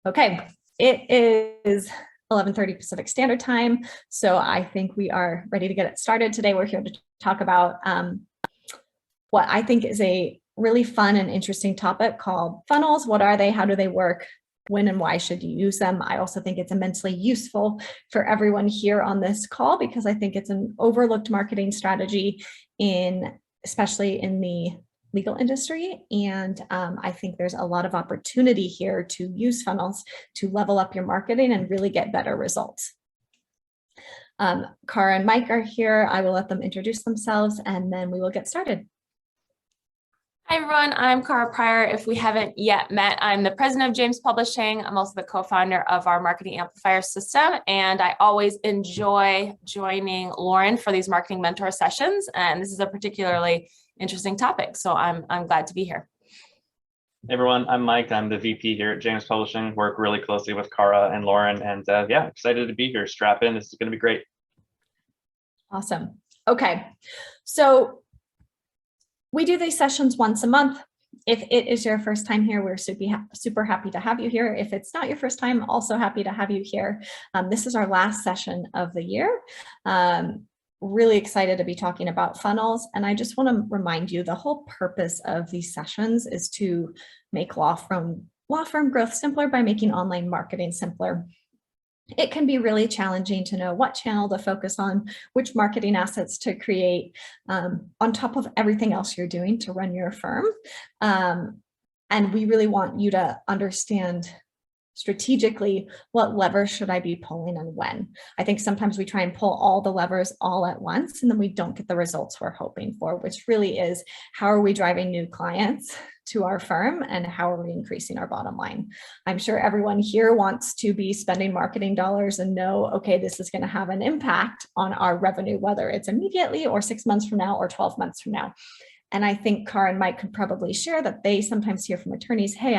Okay, it is 11:30 Pacific Standard Time, so I think we are ready to get it started. Today, we're here to talk about what I think is a really fun and interesting topic called funnels. What are they? How do they work? When and why should you use them? I also think it's immensely useful for everyone here on this call because I think it's an overlooked marketing strategy especially in the legal industry. And I think there's a lot of opportunity here to use funnels to level up your marketing and really get better results. Cara and Mike are here. I will let them introduce themselves and then we will get started. Hi, everyone. I'm Cara Pryor. If we haven't yet met, I'm the president of James Publishing. I'm also the co-founder of our Marketing Amplifier system, and I always enjoy joining Lauren for these marketing mentor sessions. And this is a particularly interesting topic, so I'm glad to be here. Hey everyone, I'm Mike. I'm the VP here at James Publishing. Work really closely with Cara and Lauren, and yeah, excited to be here. Strap in. This is going to be great. Awesome. Okay, so we do these sessions once a month. If it is your first time here, we're super happy to have you here. If it's not your first time, also happy to have you here. This is our last session of the year. Really excited to be talking about funnels. And I just want to remind you, the whole purpose of these sessions is to make law firm growth simpler by making online marketing simpler. It can be really challenging to know what channel to focus on, which marketing assets to create on top of everything else you're doing to run your firm. And we really want you to understand strategically what levers should I be pulling and when. I think sometimes we try and pull all the levers all at once and then we don't get the results we're hoping for, which really is how are we driving new clients to our firm and how are we increasing our bottom line. I'm sure everyone here wants to be spending marketing dollars and know, okay, this is going to have an impact on our revenue, whether it's immediately or 6 months from now or 12 months from now. And I think Cara and Mike could probably share that they sometimes hear from attorneys, hey,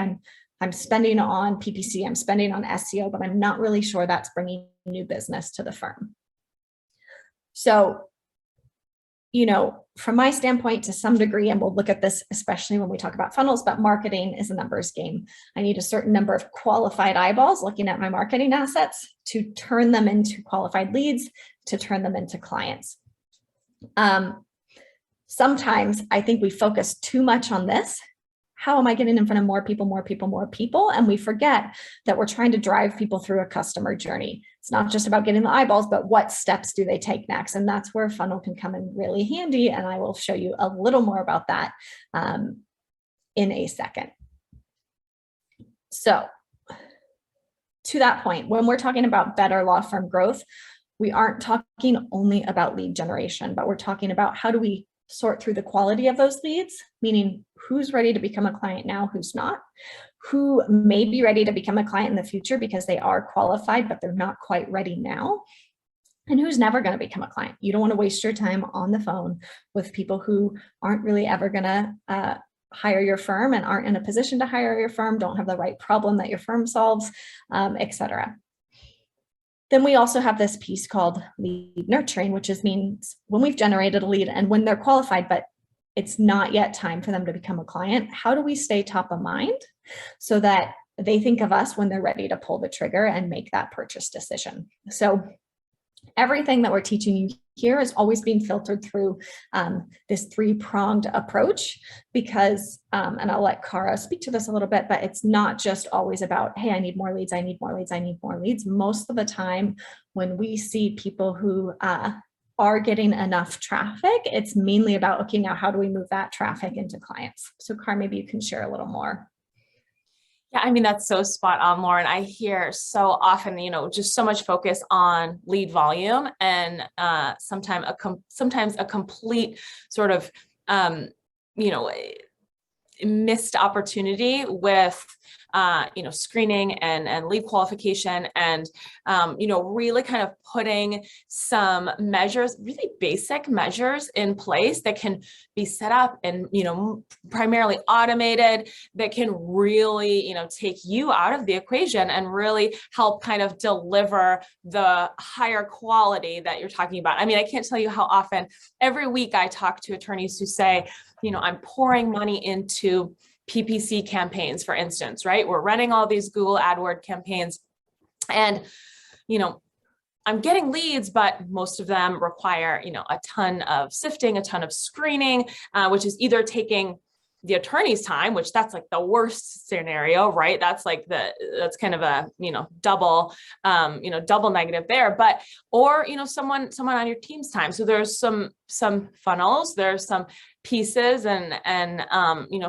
I'm spending on PPC, I'm spending on SEO, but I'm not really sure that's bringing new business to the firm. So, you know, from my standpoint, to some degree, and we'll look at this, especially when we talk about funnels, but marketing is a numbers game. I need a certain number of qualified eyeballs looking at my marketing assets to turn them into qualified leads, to turn them into clients. Sometimes I think we focus too much on this. How am I getting in front of more people? And we forget that we're trying to drive people through a customer journey. It's not just about getting the eyeballs, but what steps do they take next? And that's where a funnel can come in really handy. And I will show you a little more about that in a second. So to that point, when we're talking about better law firm growth, we aren't talking only about lead generation, but we're talking about how do we sort through the quality of those leads, meaning who's ready to become a client now, who's not, who may be ready to become a client in the future because they are qualified, but they're not quite ready now, and who's never going to become a client. You don't want to waste your time on the phone with people who aren't really ever going to hire your firm and aren't in a position to hire your firm, don't have the right problem that your firm solves, etc. Then we also have this piece called lead nurturing, which means when we've generated a lead and when they're qualified, but it's not yet time for them to become a client, how do we stay top of mind so that they think of us when they're ready to pull the trigger and make that purchase decision? So everything that we're teaching you here is always being filtered through this three-pronged approach because, and I'll let Cara speak to this a little bit, but it's not just always about, hey, I need more leads, I need more leads, I need more leads. Most of the time when we see people who are getting enough traffic, it's mainly about, okay, now how do we move that traffic into clients? So Cara, maybe you can share a little more. Yeah, I mean, that's so spot on, Lauren. I hear so often, you know, just so much focus on lead volume and sometimes a complete sort of, you know, missed opportunity with, you know, screening and lead qualification and, you know, really kind of putting some measures, really basic measures in place that can be set up and, you know, primarily automated that can really, you know, take you out of the equation and really help kind of deliver the higher quality that you're talking about. I mean, I can't tell you how often every week I talk to attorneys who say, you know, I'm pouring money into PPC campaigns, for instance, right? We're running all these Google AdWord campaigns, and, I'm getting leads, but most of them require, a ton of sifting, a ton of screening, which is either taking the attorney's time, which that's like the worst scenario, right? That's kind of a, double negative there, but, or, someone on your team's time. So there's some funnels, there's some pieces and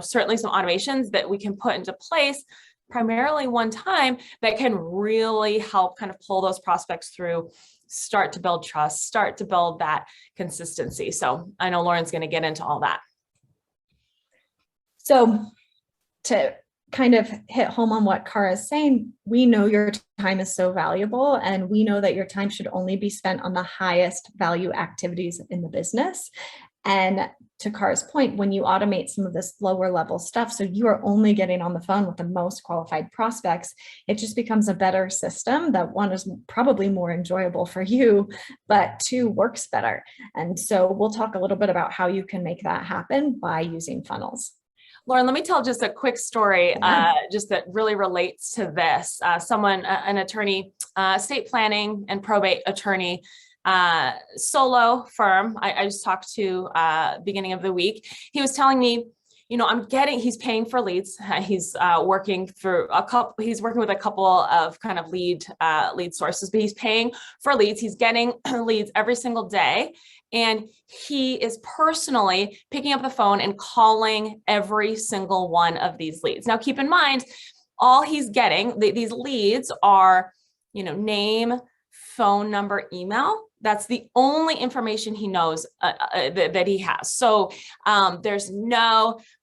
certainly some automations that we can put into place primarily one time that can really help kind of pull those prospects through, start to build trust, start to build that consistency. So I know Lauren's going to get into all that. So to kind of hit home on what Cara is saying, we know your time is so valuable, and we know that your time should only be spent on the highest value activities in the business. And to Cara's point, when you automate some of this lower level stuff, so you are only getting on the phone with the most qualified prospects, it just becomes a better system that, one, is probably more enjoyable for you, but two, works better. And so we'll talk a little bit about how you can make that happen by using funnels. Lauren, let me tell just a quick story, just that really relates to this. An attorney, estate planning and probate attorney, solo firm. I just talked to beginning of the week. He was telling me, he's paying for leads. He's working with a couple of kind of lead sources, but he's paying for leads. He's getting leads every single day. And he is personally picking up the phone and calling every single one of these leads. Now, keep in mind, all he's getting, these leads are, name, phone number, email. That's the only information he knows that he has. So there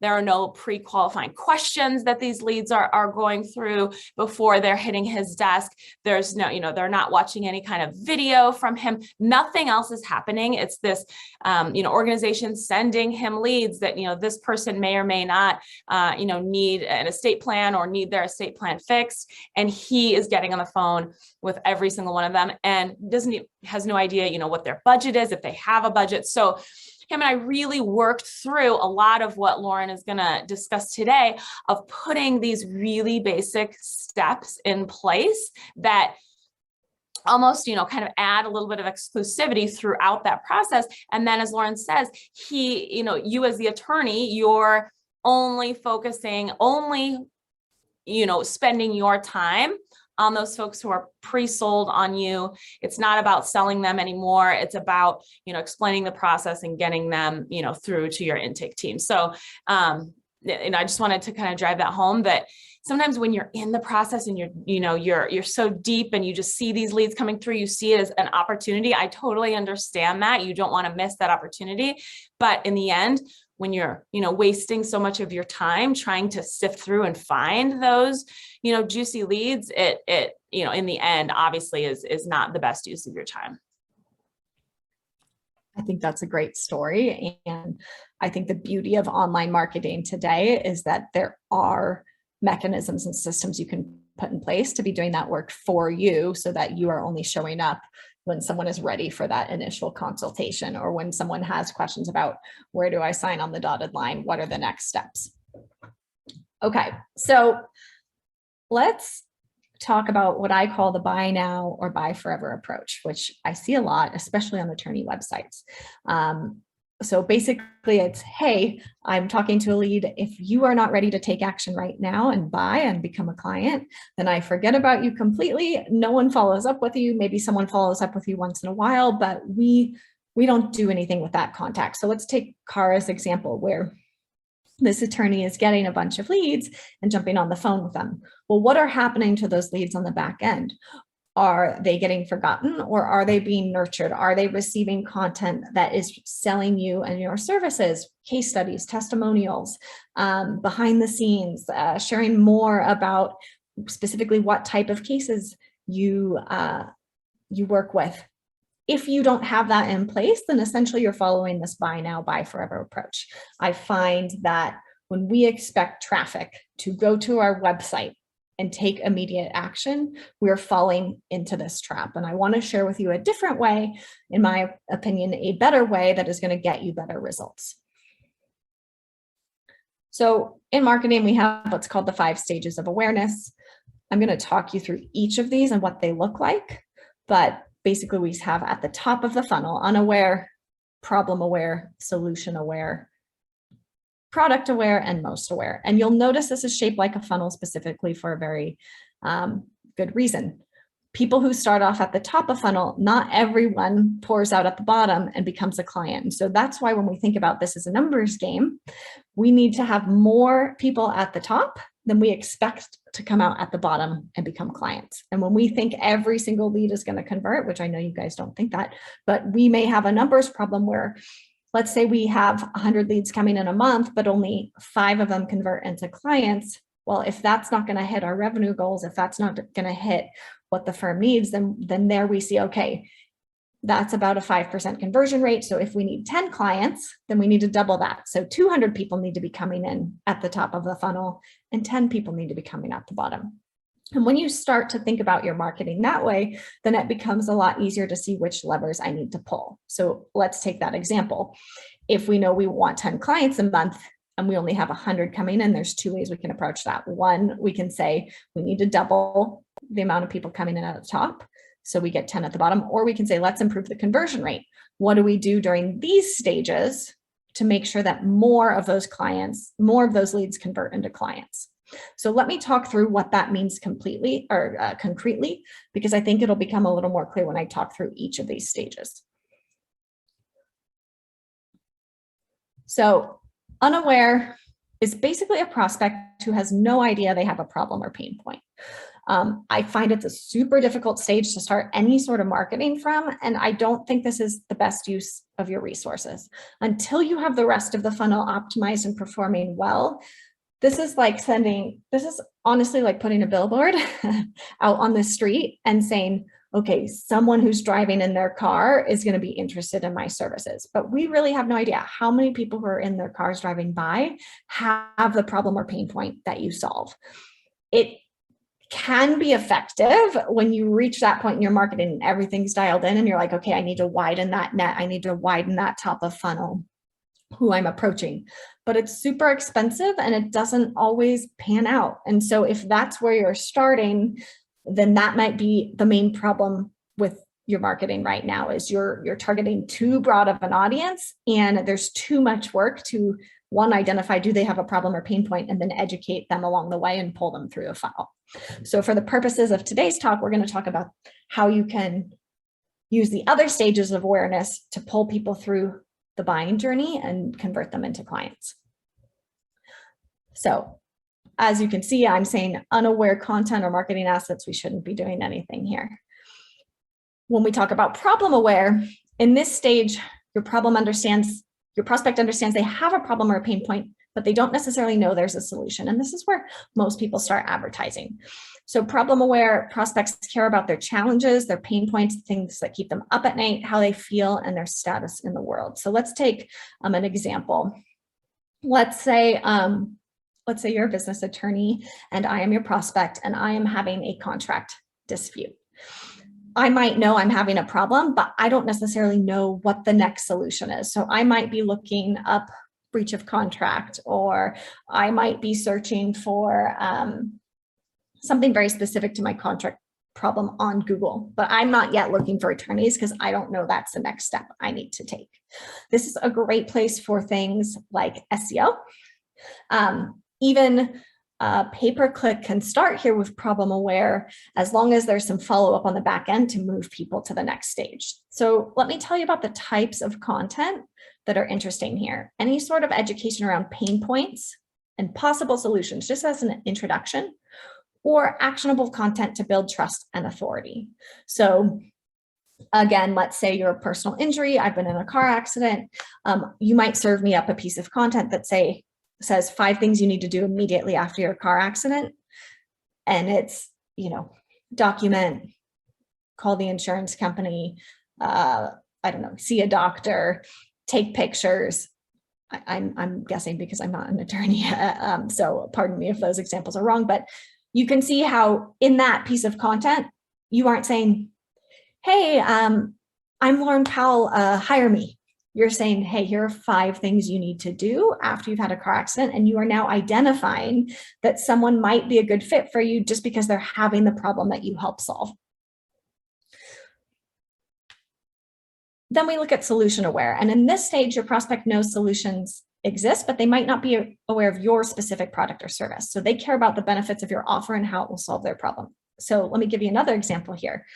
are no pre-qualifying questions that these leads are going through before they're hitting his desk. There's no, they're not watching any kind of video from him. Nothing else is happening. It's this, organization sending him leads that, this person may or may not, need an estate plan or need their estate plan fixed. And he is getting on the phone with every single one of them and has no idea, what their budget is, if they have a budget. So him and I really worked through a lot of what Lauren is going to discuss today, of putting these really basic steps in place that almost, kind of add a little bit of exclusivity throughout that process. And then, as Lauren says, you as the attorney, you're only spending your time on those folks who are pre-sold on you. It's not about selling them anymore. It's about, explaining the process and getting them, through to your intake team. So, and I just wanted to kind of drive that home, that sometimes when you're in the process and you're so deep and you just see these leads coming through, you see it as an opportunity. I totally understand that. You don't want to miss that opportunity. But in the end, when you're, wasting so much of your time trying to sift through and find those, juicy leads, it in the end, obviously is not the best use of your time. I think that's a great story. And I think the beauty of online marketing today is that there are mechanisms and systems you can put in place to be doing that work for you, so that you are only showing up when someone is ready for that initial consultation, or when someone has questions about, where do I sign on the dotted line? What are the next steps? Okay, so let's talk about what I call the buy now or buy forever approach, which I see a lot, especially on attorney websites. So basically it's, hey, I'm talking to a lead. If you are not ready to take action right now and buy and become a client, then I forget about you completely. No one follows up with you. Maybe someone follows up with you once in a while, but we don't do anything with that contact. So let's take Cara's example, where this attorney is getting a bunch of leads and jumping on the phone with them. Well, what are happening to those leads on the back end? Are they getting forgotten, or are they being nurtured? Are they receiving content that is selling you and your services, case studies, testimonials, behind the scenes, sharing more about specifically what type of cases you work with? If you don't have that in place, then essentially you're following this buy now, buy forever approach. I find that when we expect traffic to go to our website and take immediate action, we're falling into this trap. And I want to share with you a different way, in my opinion, a better way that is going to get you better results. So in marketing, we have what's called the 5 stages of awareness. I'm going to talk you through each of these and what they look like. But basically, we have at the top of the funnel, unaware, problem aware, solution aware, product aware, and most aware. And you'll notice this is shaped like a funnel specifically for a very good reason. People who start off at the top of funnel, not everyone pours out at the bottom and becomes a client. And so that's why when we think about this as a numbers game, we need to have more people at the top than we expect to come out at the bottom and become clients. And when we think every single lead is going to convert, which I know you guys don't think that, but we may have a numbers problem where, let's say we have 100 leads coming in a month, but only 5 of them convert into clients. Well, if that's not going to hit our revenue goals, if that's not going to hit what the firm needs, then there we see, okay, that's about a 5% conversion rate. So if we need 10 clients, then we need to double that. So 200 people need to be coming in at the top of the funnel and 10 people need to be coming at the bottom. And when you start to think about your marketing that way, then it becomes a lot easier to see which levers I need to pull. So let's take that example. If we know we want 10 clients a month and we only have 100 coming in, there's 2 ways we can approach that. One, we can say we need to double the amount of people coming in at the top, so we get 10 at the bottom, or we can say, let's improve the conversion rate. What do we do during these stages to make sure that more of those clients, more of those leads convert into clients? So let me talk through what that means completely or concretely, because I think it'll become a little more clear when I talk through each of these stages. So unaware is basically a prospect who has no idea they have a problem or pain point. I find it's a super difficult stage to start any sort of marketing from, and I don't think this is the best use of your resources. Until you have the rest of the funnel optimized and performing well, this is honestly like putting a billboard out on the street and saying, okay, someone who's driving in their car is going to be interested in my services. But we really have no idea how many people who are in their cars driving by have the problem or pain point that you solve. It can be effective when you reach that point in your marketing and everything's dialed in and you're like, okay, I need to widen that net. I need to widen that top of funnel, who I'm approaching. But it's super expensive and it doesn't always pan out. And so if that's where you're starting, then that might be the main problem with your marketing right now, is you're targeting too broad of an audience and there's too much work to, one, identify, do they have a problem or pain point, and then educate them along the way and pull them through a funnel. So for the purposes of today's talk, we're going to talk about how you can use the other stages of awareness to pull people through the buying journey and convert them into clients. So as you can see, I'm saying unaware content or marketing assets, we shouldn't be doing anything here. When we talk about problem aware, in this stage, your prospect understands they have a problem or a pain point, but they don't necessarily know there's a solution. And this is where most people start advertising. So problem aware prospects care about their challenges, their pain points, things that keep them up at night, how they feel, and their status in the world. So let's take an example. Let's say you're a business attorney and I am your prospect and I am having a contract dispute. I might know I'm having a problem, but I don't necessarily know what the next solution is. So I might be looking up breach of contract, or I might be searching for something very specific to my contract problem on Google, but I'm not yet looking for attorneys because I don't know that's the next step I need to take. This is a great place for things like SEO. Even pay-per-click can start here with problem aware, as long as there's some follow-up on the back end to move people to the next stage. So let me tell you about the types of content that are interesting here. Any sort of education around pain points and possible solutions, just as an introduction, or actionable content to build trust and authority. So again, let's say you're a personal injury, I've been in a car accident. You might serve me up a piece of content that says 5 things you need to do immediately after your car accident. And it's, document, call the insurance company, see a doctor, take pictures. I'm guessing because I'm not an attorney. So pardon me if those examples are wrong, but you can see how in that piece of content, you aren't saying, hey, I'm Lauren Powell, hire me. You're saying, hey, here are 5 things you need to do after you've had a car accident. And you are now identifying that someone might be a good fit for you just because they're having the problem that you help solve. Then we look at solution aware. And in this stage, your prospect knows solutions exist, but they might not be aware of your specific product or service. So they care about the benefits of your offer and how it will solve their problem. So let me give you another example here.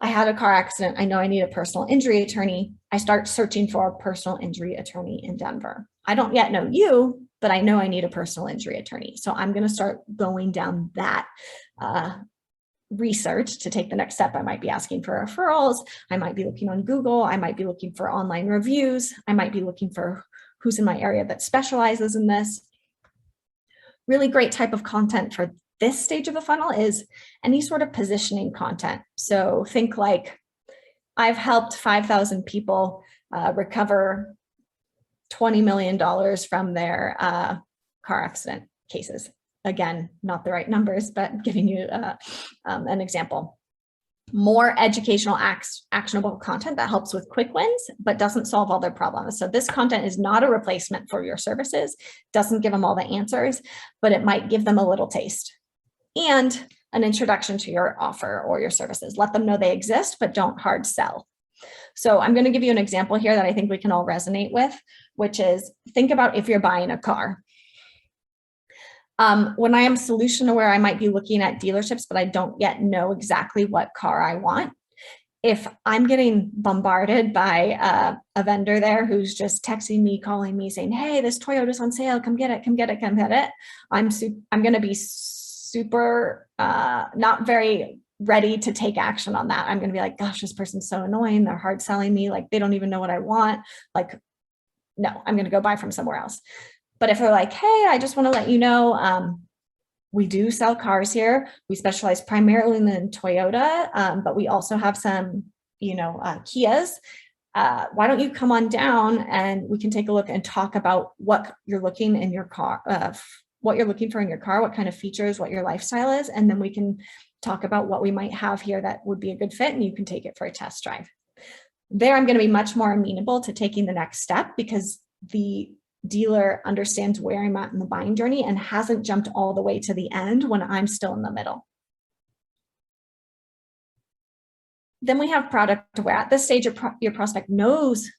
I had a car accident. I know I need a personal injury attorney. I start searching for a personal injury attorney in Denver. I don't yet know you, but I know I need a personal injury attorney. So I'm going to start going down that research to take the next step. I might be asking for referrals. I might be looking on Google. I might be looking for online reviews. I might be looking for who's in my area that specializes in this. Really great type of content for this stage of the funnel is any sort of positioning content. So think like, I've helped 5,000 people recover $20 million from their car accident cases. Again, not the right numbers, but giving you an example. More educational, actionable content that helps with quick wins, but doesn't solve all their problems. So this content is not a replacement for your services, doesn't give them all the answers, but it might give them a little taste. And an introduction to your offer or your services. Let them know they exist, but don't hard sell. So I'm going to give you an example here that I think we can all resonate with, which is think about if you're buying a car. When I am solution aware, I might be looking at dealerships, but I don't yet know exactly what car I want. If I'm getting bombarded by a vendor there who's just texting me, calling me, saying, hey, this Toyota's on sale, come get it, come get it, come get it. I'm going to be super not very ready to take action on that. I'm going to be like, gosh, this person's so annoying. They're hard selling me. Like, they don't even know what I want. Like, no, I'm going to go buy from somewhere else. But if they're like, hey, I just want to let you know, we do sell cars here. We specialize primarily in Toyota, but we also have some, Kias. Why don't you come on down and we can take a look and talk about what you're looking in your car, what you're looking for in your car, what kind of features, what your lifestyle is. And then we can talk about what we might have here that would be a good fit, and you can take it for a test drive. There, I'm going to be much more amenable to taking the next step because the dealer understands where I'm at in the buying journey and hasn't jumped all the way to the end when I'm still in the middle. Then we have product aware. At this stage, your prospect knows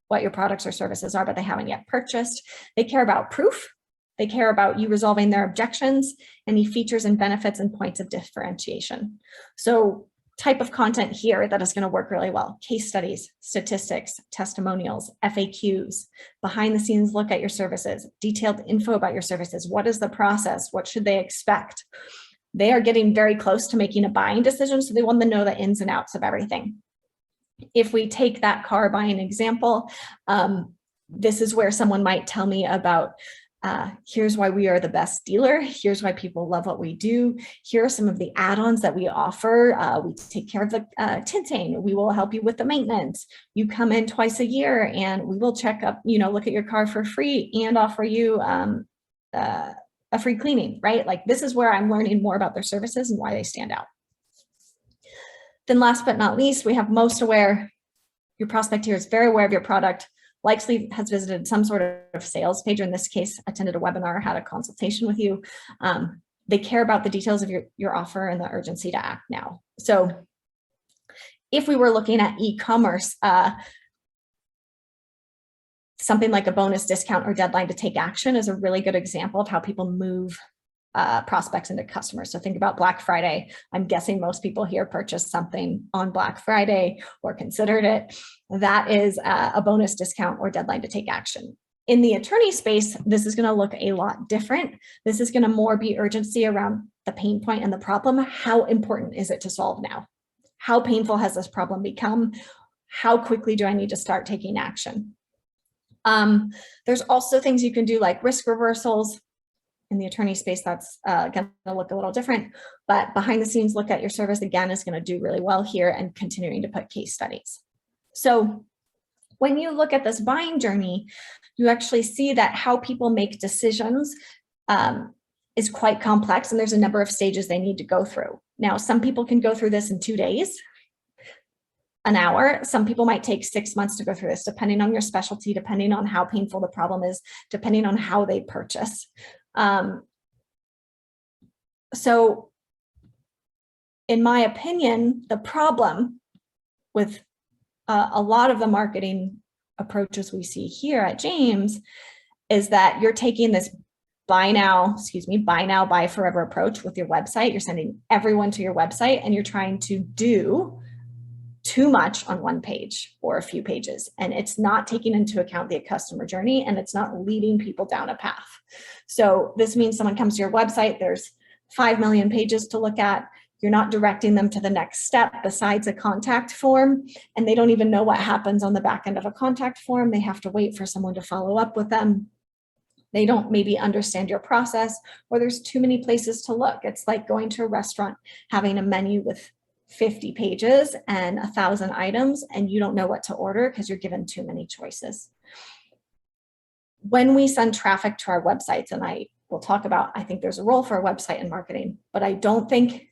what your products or services are, but they haven't yet purchased. They care about proof. They care about you resolving their objections, any features and benefits and points of differentiation. So type of content here that is going to work really well: case studies, statistics, testimonials, FAQs, behind the scenes look at your services, detailed info about your services. What is the process? What should they expect? They are getting very close to making a buying decision, so they want to know the ins and outs of everything. If we take that car buying example, this is where someone might tell me about here's why we are the best dealer. Here's why people love what we do. Here are some of the add-ons that we offer. We take care of the tinting. We will help you with the maintenance. You come in twice a year and we will check up, look at your car for free and offer you a free cleaning, right? Like, this is where I'm learning more about their services and why they stand out. Then last but not least, we have most aware. Your prospect here is very aware of your product, likely has visited some sort of sales page, or in this case, attended a webinar, had a consultation with you. They care about the details of your offer and the urgency to act now. So if we were looking at e-commerce, something like a bonus discount or deadline to take action is a really good example of how people move prospects into customers. So think about Black Friday. I'm guessing most people here purchased something on Black Friday or considered it. That is a bonus discount or deadline to take action. In the attorney space, this is going to look a lot different. This is going to more be urgency around the pain point and the problem. How important is it to solve now? How painful has this problem become? How quickly do I need to start taking action? There's also things you can do like risk reversals. In the attorney space, that's going to look a little different, but behind the scenes look at your service again is going to do really well here, and continuing to put case studies. So when you look at this buying journey, you actually see that how people make decisions is quite complex, and there's a number of stages they need to go through. Now, some people can go through this in 2 days. an hour. Some people might take 6 months to go through this, depending on your specialty, depending on how painful the problem is, depending on how they purchase. So in my opinion, the problem with a lot of the marketing approaches we see here at James is that you're taking this buy now, buy forever approach with your website. You're sending everyone to your website and you're trying to do too much on one page or a few pages. And it's not taking into account the customer journey and it's not leading people down a path. So this means someone comes to your website, there's 5 million pages to look at. You're not directing them to the next step besides a contact form. And they don't even know what happens on the back end of a contact form. They have to wait for someone to follow up with them. They don't maybe understand your process, or there's too many places to look. It's like going to a restaurant, having a menu with 50 pages and 1,000 items, and you don't know what to order because you're given too many choices. When we send traffic to our websites, and I will talk about, I think there's a role for a website in marketing, but I don't think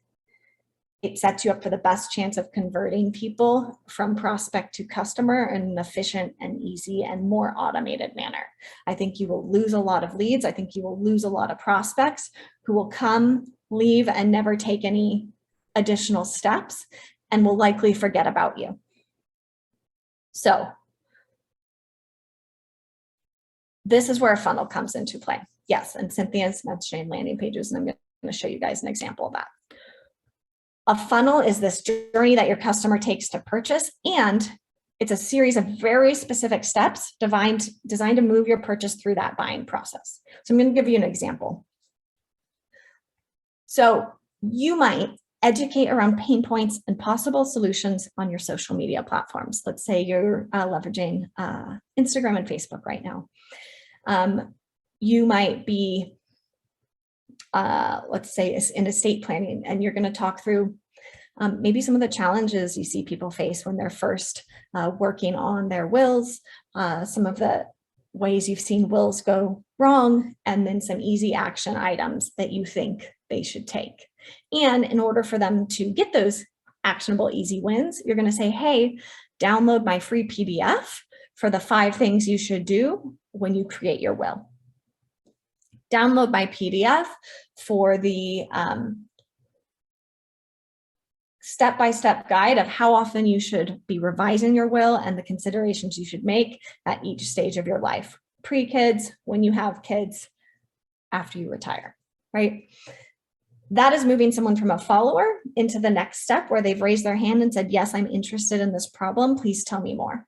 it sets you up for the best chance of converting people from prospect to customer in an efficient and easy and more automated manner. I think you will lose a lot of leads. I think you will lose a lot of prospects who will come, leave, and never take any additional steps and will likely forget about you. So this is where a funnel comes into play. Yes, and Cynthia's mentioning landing pages, and I'm going to show you guys an example of that. A funnel is this journey that your customer takes to purchase, and it's a series of very specific steps designed to move your purchase through that buying process. So I'm going to give you an example. So you might educate around pain points and possible solutions on your social media platforms. Let's say you're leveraging Instagram and Facebook right now. You might be let's say in estate planning, and you're going to talk through maybe some of the challenges you see people face when they're first working on their wills, some of the ways you've seen wills go wrong, and then some easy action items that you think they should take. And in order for them to get those actionable, easy wins, you're going to say, hey, download my free PDF for the 5 things you should do when you create your will. Download my PDF for the step-by-step guide of how often you should be revising your will and the considerations you should make at each stage of your life. Pre-kids, when you have kids, after you retire, right? That is moving someone from a follower into the next step where they've raised their hand and said, yes, I'm interested in this problem. Please tell me more.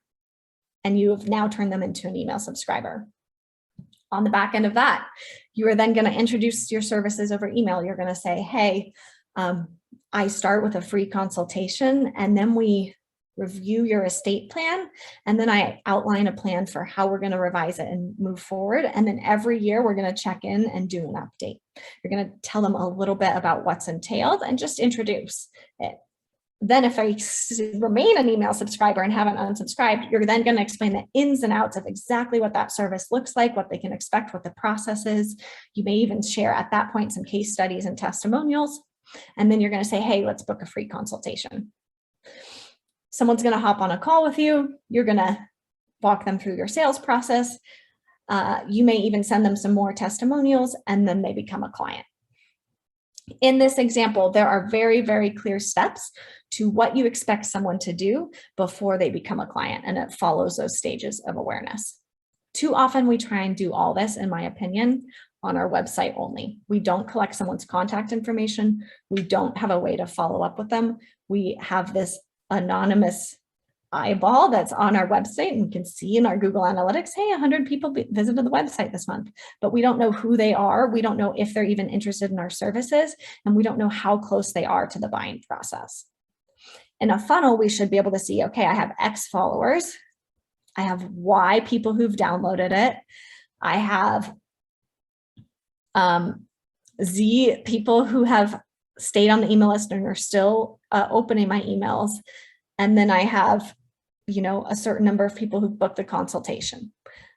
And you have now turned them into an email subscriber. On the back end of that, you are then going to introduce your services over email. You're going to say, hey, I start with a free consultation, and then we review your estate plan. And then I outline a plan for how we're going to revise it and move forward. And then every year we're going to check in and do an update. You're going to tell them a little bit about what's entailed and just introduce it. Then if I remain an email subscriber and haven't unsubscribed, you're then going to explain the ins and outs of exactly what that service looks like, what they can expect, what the process is. You may even share at that point some case studies and testimonials. And then you're going to say, hey, let's book a free consultation. Someone's going to hop on a call with you. You're going to walk them through your sales process. You may even send them some more testimonials, and then they become a client. In this example, there are very, very clear steps to what you expect someone to do before they become a client, and it follows those stages of awareness. Too often we try and do all this, in my opinion, on our website only. We don't collect someone's contact information. We don't have a way to follow up with them. We have this anonymous eyeball that's on our website, and you can see in our Google Analytics, hey, 100 people visited the website this month, but we don't know who they are. We don't know if they're even interested in our services, and we don't know how close they are to the buying process. In a funnel, we should be able to see, okay, I have X followers. I have Y people who've downloaded it. I have Z people who have stayed on the email list and are still opening my emails. And then I have, a certain number of people who booked the consultation.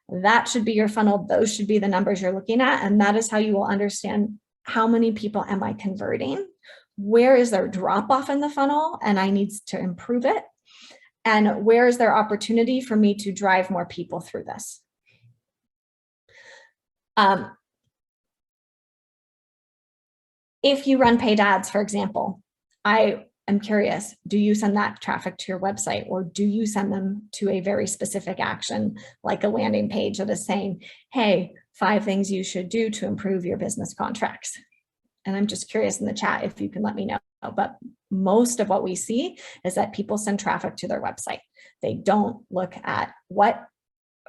That should be your funnel. Those should be the numbers you're looking at. And that is how you will understand how many people am I converting? Where is there drop off in the funnel? And I need to improve it. And where is there opportunity for me to drive more people through this? If you run paid ads, for example, I am curious, do you send that traffic to your website, or do you send them to a very specific action, like a landing page that is saying, hey, 5 things you should do to improve your business contracts? And I'm just curious in the chat if you can let me know. But most of what we see is that people send traffic to their website. They don't look at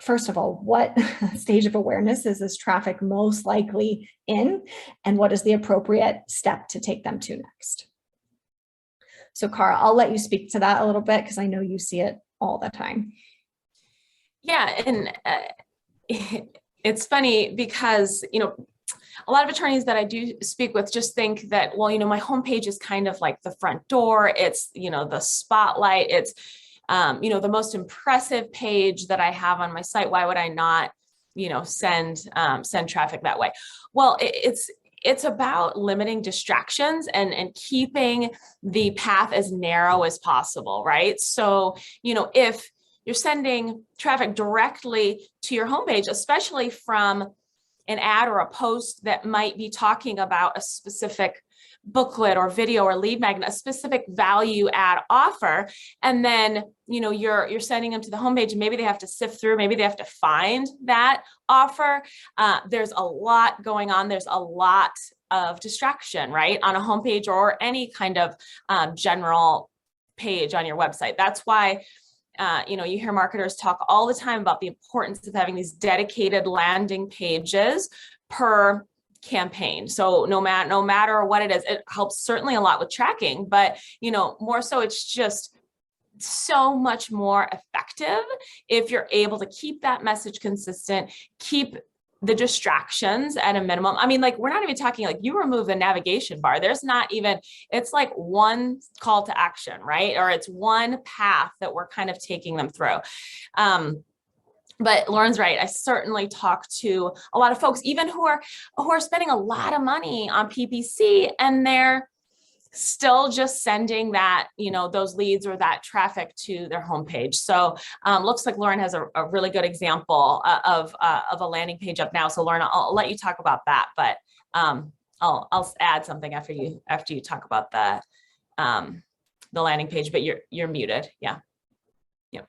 first of all, what stage of awareness is this traffic most likely in, and what is the appropriate step to take them to next? So Cara, I'll let you speak to that a little bit because I know you see it all the time. Yeah, and it's funny because, a lot of attorneys that I do speak with just think that, well, my homepage is kind of like the front door. It's, the spotlight. It's, the most impressive page that I have on my site. Why would I not, send traffic that way? Well, it's about limiting distractions and keeping the path as narrow as possible, right? So, if you're sending traffic directly to your homepage, especially from an ad or a post that might be talking about a specific booklet or video or lead magnet, a specific value add offer, and then you're sending them to the homepage, and maybe they have to sift through, maybe they have to find that offer. There's a lot going on. There's a lot of distraction, right, on a homepage or any kind of general page on your website. That's why you hear marketers talk all the time about the importance of having these dedicated landing pages per campaign. So no matter what it is, it helps certainly a lot with tracking, but more so, it's just so much more effective if you're able to keep that message consistent, keep the distractions at a minimum. I mean, we're not even talking you remove the navigation bar. There's not even, it's like one call to action, right? Or it's one path that we're kind of taking them through. But Lauren's right. I certainly talk to a lot of folks, even who are spending a lot of money on PPC, and they're still just sending that, those leads or that traffic to their homepage. So looks like Lauren has a really good example of a landing page up now. So Lauren, I'll let you talk about that, but I'll add something after you talk about the landing page, but you're muted. Yeah. Yep.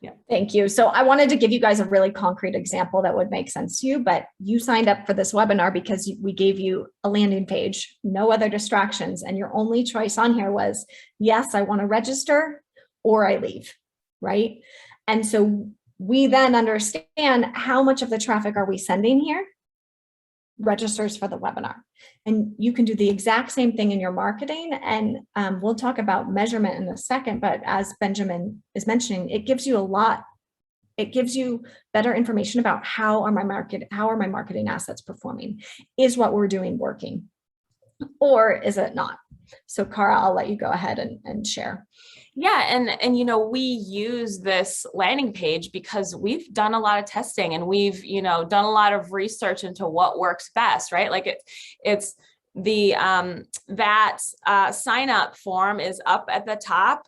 Yeah. Thank you. So I wanted to give you guys a really concrete example that would make sense to you, but you signed up for this webinar because we gave you a landing page, no other distractions. And your only choice on here was, yes, I want to register, or I leave, right? And so we then understand how much of the traffic are we sending here registers for the webinar. And you can do the exact same thing in your marketing. And we'll talk about measurement in a second, but as Benjamin is mentioning, it gives you it gives you better information about how are my marketing assets performing? Is what we're doing working, or is it not? So Cara, I'll let you go ahead and share. Yeah. And we use this landing page because we've done a lot of testing, and we've, done a lot of research into what works best, right? It's the, that sign up form is up at the top,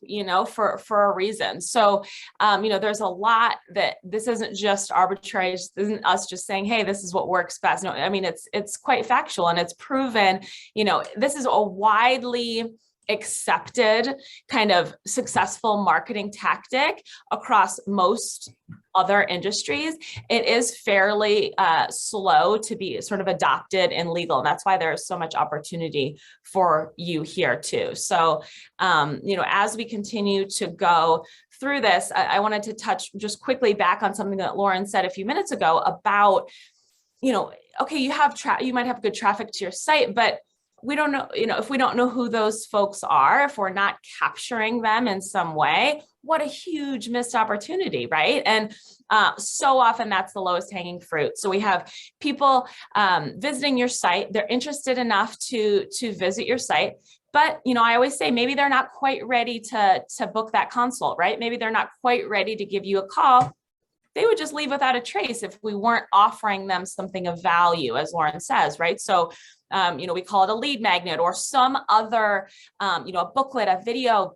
for a reason. So, there's a lot that this isn't just arbitrary. This isn't us just saying, hey, this is what works best. No, I mean, it's quite factual, and it's proven, this is a widely accepted kind of successful marketing tactic across most other industries. It is fairly slow to be sort of adopted in legal. And that's why there is so much opportunity for you here too. So, as we continue to go through this, I wanted to touch just quickly back on something that Lauren said a few minutes ago about, okay, you might have good traffic to your site, but we don't know, if we don't know who those folks are, if we're not capturing them in some way, what a huge missed opportunity, right? And so often that's the lowest hanging fruit. So we have people visiting your site, they're interested enough to visit your site, but I always say maybe they're not quite ready to book that consult, right? Maybe they're not quite ready to give you a call. They would just leave without a trace if we weren't offering them something of value, as Lauren says, right? So, we call it a lead magnet or some other, a booklet, a video,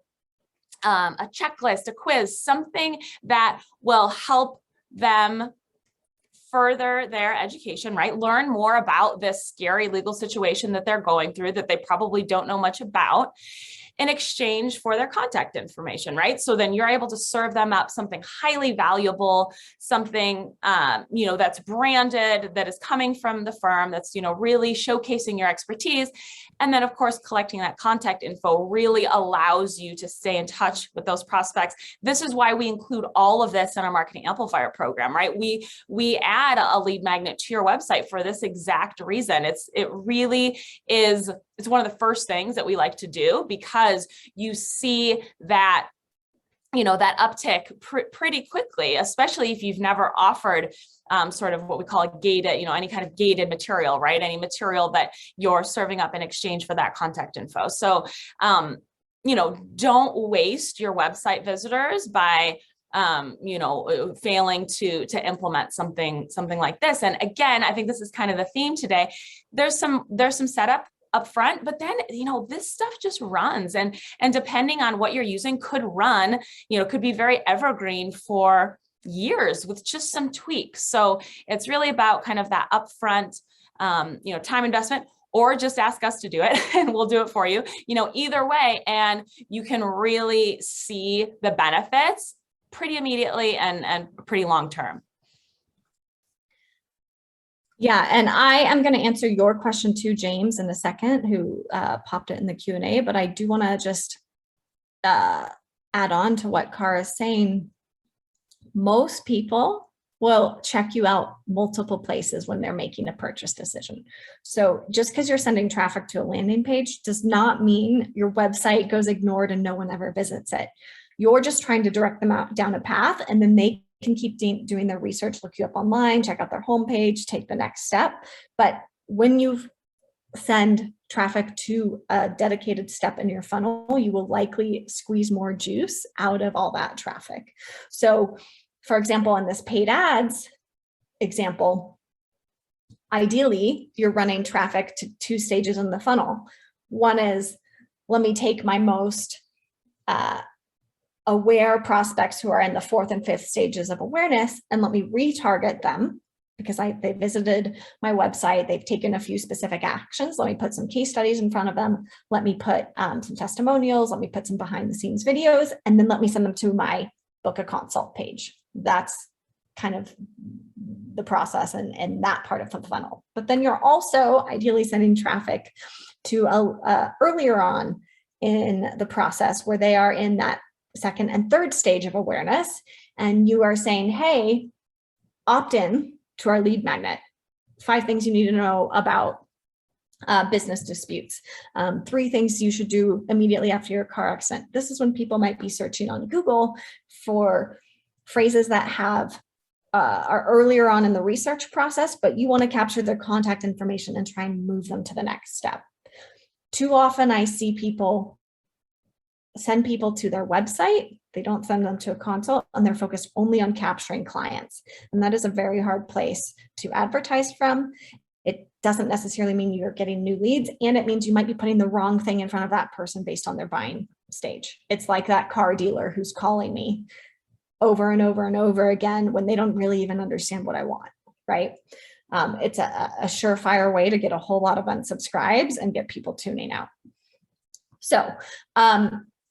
a checklist, a quiz, something that will help them further their education, right? Learn more about this scary legal situation that they're going through that they probably don't know much about, in exchange for their contact information, right? So then you're able to serve them up something highly valuable, something, that's branded, that is coming from the firm, that's, really showcasing your expertise. And then of course, collecting that contact info really allows you to stay in touch with those prospects. This is why we include all of this in our marketing amplifier program, right? We add a lead magnet to your website for this exact reason. It's one of the first things that we like to do, because you see that, that uptick pretty quickly, especially if you've never offered sort of what we call a gated, any kind of gated material, right? Any material that you're serving up in exchange for that contact info. So, don't waste your website visitors by failing to implement something like this. And again, I think this is kind of the theme today. There's some setup up front, but then, this stuff just runs, and depending on what you're using, could run, could be very evergreen for years with just some tweaks. So it's really about kind of that upfront, time investment, or just ask us to do it and we'll do it for you, either way. And you can really see the benefits pretty immediately and pretty long-term. Yeah, and I am going to answer your question too, James, in a second, who popped it in the Q&A, but I do want to just add on to what Cara is saying. Most people will check you out multiple places when they're making a purchase decision. So just because you're sending traffic to a landing page does not mean your website goes ignored and no one ever visits it. You're just trying to direct them out down a path, and then they can keep doing their research, look you up online, check out their homepage, take the next step. But when you send traffic to a dedicated step in your funnel, you will likely squeeze more juice out of all that traffic. So for example, in this paid ads example, ideally you're running traffic to 2 stages in the funnel. One is, let me take my most aware prospects who are in the 4th and 5th stages of awareness, and let me retarget them because they visited my website, they've taken a few specific actions. Let me put some case studies in front of them. Let me put some testimonials, let me put some behind the scenes videos, and then let me send them to my book a consult page. That's kind of the process and that part of the funnel. But then you're also ideally sending traffic to earlier on in the process where they are in that 2nd and 3rd stage of awareness. And you are saying, hey, opt in to our lead magnet. 5 things you need to know about business disputes. 3 things you should do immediately after your car accident. This is when people might be searching on Google for phrases that are earlier on in the research process, but you want to capture their contact information and try and move them to the next step. Too often I see people send people to their website. They don't send them to a consult, and they're focused only on capturing clients. And that is a very hard place to advertise from. It doesn't necessarily mean you're getting new leads, and it means you might be putting the wrong thing in front of that person based on their buying stage. It's like that car dealer who's calling me over and over and over again when they don't really even understand what I want, right? It's a surefire way to get a whole lot of unsubscribes and get people tuning out. So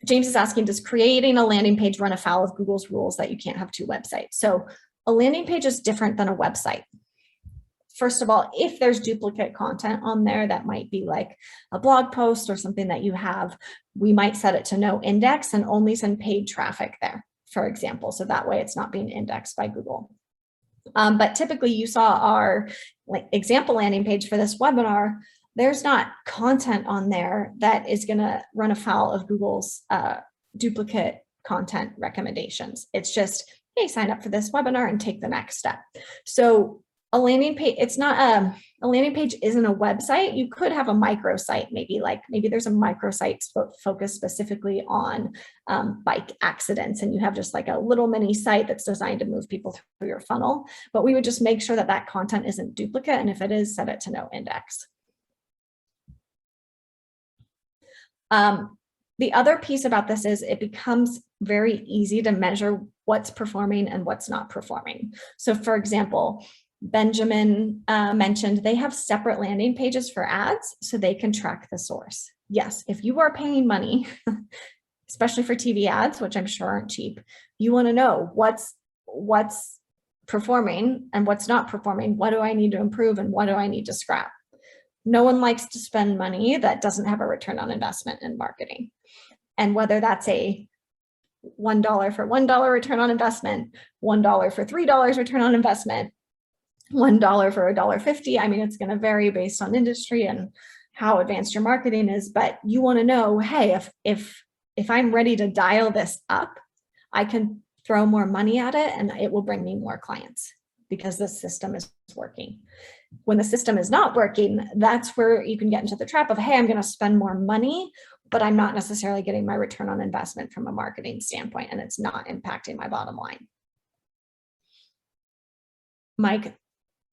James is asking, does creating a landing page run afoul of Google's rules that you can't have 2 websites? So a landing page is different than a website. First of all, if there's duplicate content on there, that might be like a blog post or something that you have, we might set it to no index and only send paid traffic there, for example. So that way it's not being indexed by Google. But typically you saw our example landing page for this webinar. There's not content on there that is going to run afoul of Google's duplicate content recommendations. It's just, hey, sign up for this webinar and take the next step. So a landing page, it's not a landing page isn't a website. You could have a microsite, maybe there's a microsite focused specifically on bike accidents, and you have just like a little mini site that's designed to move people through your funnel. But we would just make sure that that content isn't duplicate, and if it is, set it to no index. The other piece about this is it becomes very easy to measure what's performing and what's not performing. So for example, Benjamin mentioned they have separate landing pages for ads so they can track the source. Yes, if you are paying money, especially for TV ads, which I'm sure aren't cheap, you want to know what's performing and what's not performing. What do I need to improve and what do I need to scrap? No one likes to spend money that doesn't have a return on investment in marketing. And whether that's a $1 for $1 return on investment, $1 for $3 return on investment, $1 for $1.50. I mean, it's going to vary based on industry and how advanced your marketing is, but you want to know, hey, if I'm ready to dial this up, I can throw more money at it and it will bring me more clients because the system is working. When the system is not working, that's where you can get into the trap of, hey, I'm going to spend more money, but I'm not necessarily getting my return on investment from a marketing standpoint, and it's not impacting my bottom line. Mike,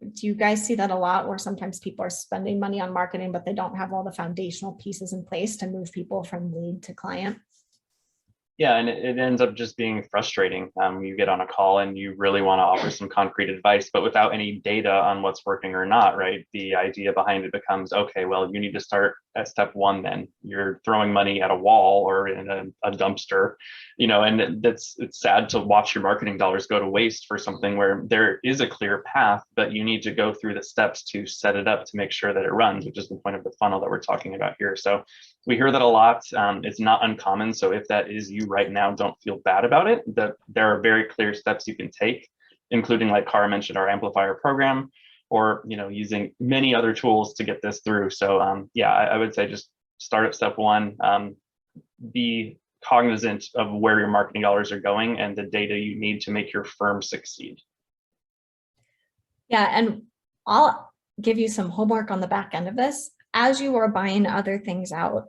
do you guys see that a lot where sometimes people are spending money on marketing, but they don't have all the foundational pieces in place to move people from lead to client? Yeah, and it ends up just being frustrating. You get on a call and you really want to offer some concrete advice, but without any data on what's working or not, right? The idea behind it becomes, okay, well, you need to start at step one then. You're throwing money at a wall or in a dumpster, and it's sad to watch your marketing dollars go to waste for something where there is a clear path, but you need to go through the steps to set it up to make sure that it runs, which is the point of the funnel that we're talking about here. So we hear that a lot. It's not uncommon. So if that is you right now, don't feel bad about it. There are very clear steps you can take, including, like Cara mentioned, our amplifier program, or using many other tools to get this through. So yeah, I would say just start at step one. Be cognizant of where your marketing dollars are going and the data you need to make your firm succeed. Yeah, and I'll give you some homework on the back end of this. As you are buying other things out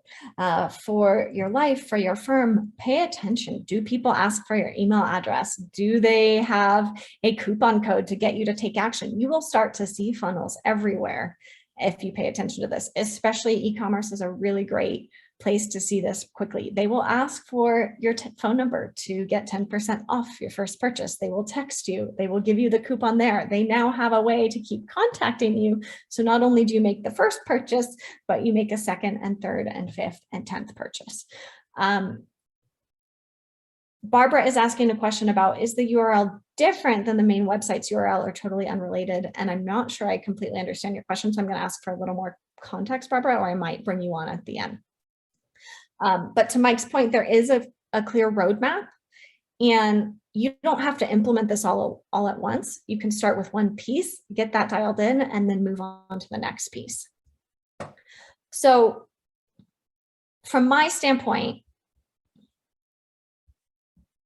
for your life, for your firm, pay attention. Do people ask for your email address? Do they have a coupon code to get you to take action? You will start to see funnels everywhere if you pay attention to this. Especially e-commerce is a really great place to see this quickly. They will ask for your phone number to get 10% off your first purchase. They will text you. They will give you the coupon there. They now have a way to keep contacting you. So not only do you make the first purchase, but you make a second and third and fifth and 10th purchase. Barbara is asking a question about, is the URL different than the main website's URL or totally unrelated? And I'm not sure I completely understand your question. So I'm going to ask for a little more context, Barbara, or I might bring you on at the end. But to Mike's point, there is a clear roadmap, and you don't have to implement this all at once. You can start with one piece, get that dialed in, and then move on to the next piece. So from my standpoint,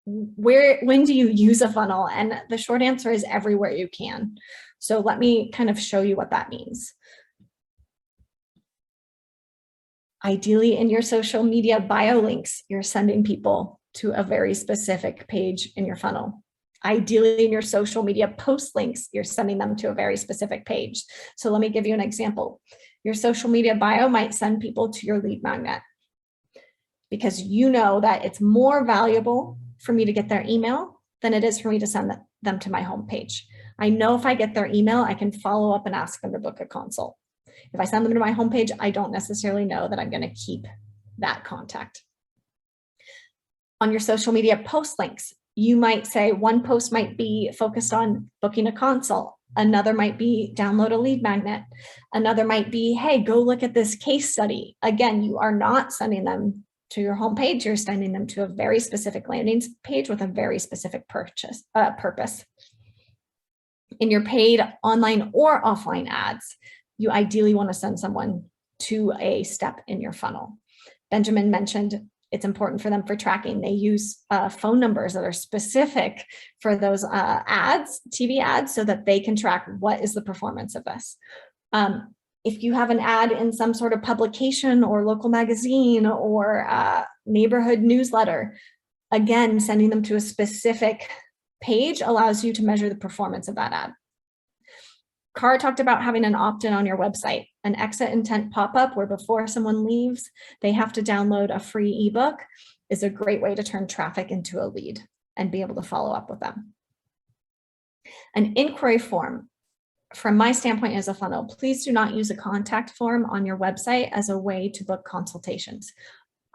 when do you use a funnel? And the short answer is everywhere you can. So let me kind of show you what that means. Ideally, in your social media bio links, you're sending people to a very specific page in your funnel. Ideally, in your social media post links, you're sending them to a very specific page. So let me give you an example. Your social media bio might send people to your lead magnet because you know that it's more valuable for me to get their email than it is for me to send them to my homepage. I know if I get their email, I can follow up and ask them to book a consult. If I send them to my homepage, I don't necessarily know that I'm going to keep that contact. On your social media post links, you might say one post might be focused on booking a consult. Another might be download a lead magnet. Another might be, hey, go look at this case study. Again, you are not sending them to your homepage. You're sending them to a very specific landing page with a very specific purpose. In your paid online or offline ads, you ideally want to send someone to a step in your funnel. Benjamin mentioned it's important for them for tracking. They use phone numbers that are specific for those ads, TV ads, so that they can track what is the performance of this. If you have an ad in some sort of publication or local magazine or neighborhood newsletter, again, sending them to a specific page allows you to measure the performance of that ad. Cara talked about having an opt-in on your website, an exit intent pop-up where before someone leaves, they have to download a free ebook is a great way to turn traffic into a lead and be able to follow up with them. An inquiry form, from my standpoint as a funnel, please do not use a contact form on your website as a way to book consultations.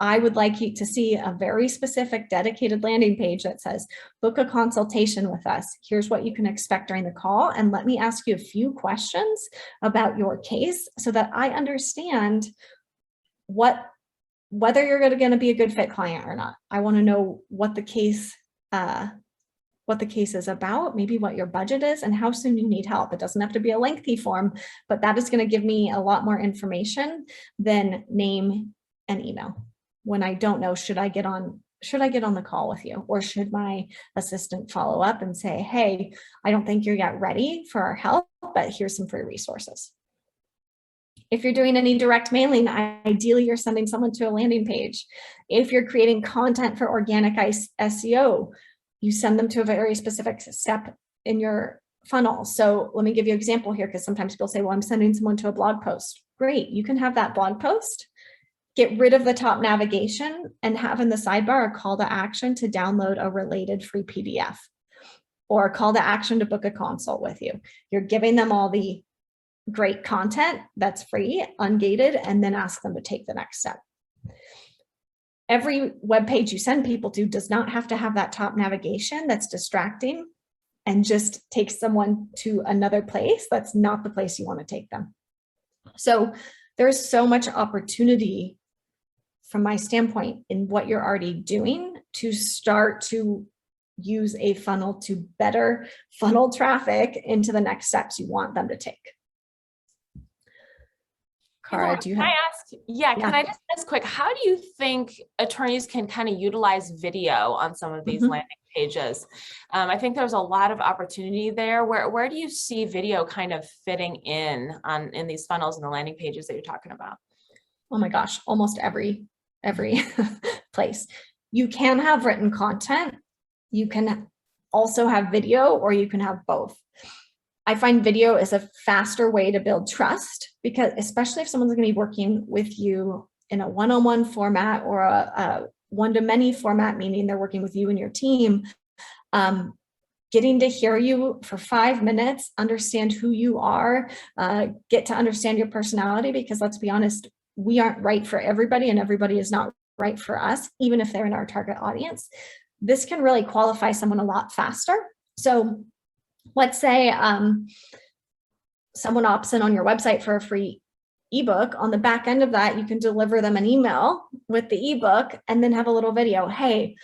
I would like you to see a very specific dedicated landing page that says, book a consultation with us. Here's what you can expect during the call. And let me ask you a few questions about your case so that I understand whether you're going to be a good fit client or not. I want to know what the case is about, maybe what your budget is and how soon you need help. It doesn't have to be a lengthy form, but that is going to give me a lot more information than name and email. When I don't know, should I get on the call with you, or should my assistant follow up and say, hey, I don't think you're yet ready for our help, but here's some free resources. If you're doing any direct mailing, ideally you're sending someone to a landing page. If you're creating content for organic SEO, you send them to a very specific step in your funnel. So let me give you an example here, because sometimes people say, well, I'm sending someone to a blog post. Great, you can have that blog post, get rid of the top navigation, and have in the sidebar a call to action to download a related free PDF, or a call to action to book a consult with you. You're giving them all the great content that's free, ungated, and then ask them to take the next step. Every web page you send people to does not have to have that top navigation that's distracting and just takes someone to another place. That's not the place you want to take them. So there's so much opportunity from my standpoint in what you're already doing to start to use a funnel to better funnel traffic into the next steps you want them to take. Cara, do you have? Can I just ask quick, how do you think attorneys can kind of utilize video on some of these landing pages? I think there's a lot of opportunity there. Where do you see video kind of fitting in these funnels and the landing pages that you're talking about? Oh my gosh, almost every place. You can have written content. You can also have video, or you can have both. I find video is a faster way to build trust, because especially if someone's going to be working with you in a one-on-one format or a one-to-many format, meaning they're working with you and your team, getting to hear you for 5 minutes, understand who you are, get to understand your personality, because let's be honest, we aren't right for everybody and everybody is not right for us, even if they're in our target audience. This can really qualify someone a lot faster. So let's say someone opts in on your website for a free ebook. On the back end of that, you can deliver them an email with the ebook and then have a little video. Hey,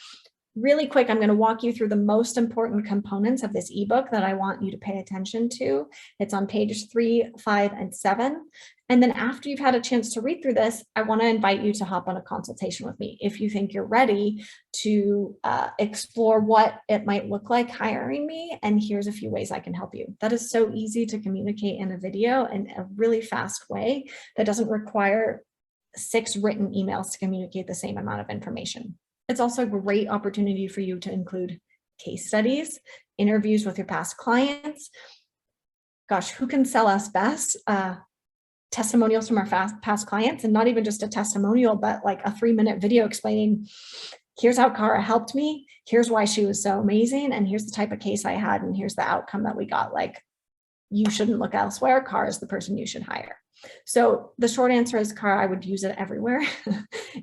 really quick, I'm going to walk you through the most important components of this ebook that I want you to pay attention to. It's on pages 3, 5, and 7. And then after you've had a chance to read through this, I want to invite you to hop on a consultation with me if you think you're ready to explore what it might look like hiring me. And here's a few ways I can help you. That is so easy to communicate in a video in a really fast way that doesn't require 6 written emails to communicate the same amount of information. It's also a great opportunity for you to include case studies, interviews with your past clients. Gosh, who can sell us best? Testimonials from our past clients, and not even just a testimonial, but like a 3-minute video explaining, here's how Cara helped me, here's why she was so amazing, and here's the type of case I had, and here's the outcome that we got. Like, you shouldn't look elsewhere. Cara is the person you should hire. So the short answer is, Cara, I would use it everywhere.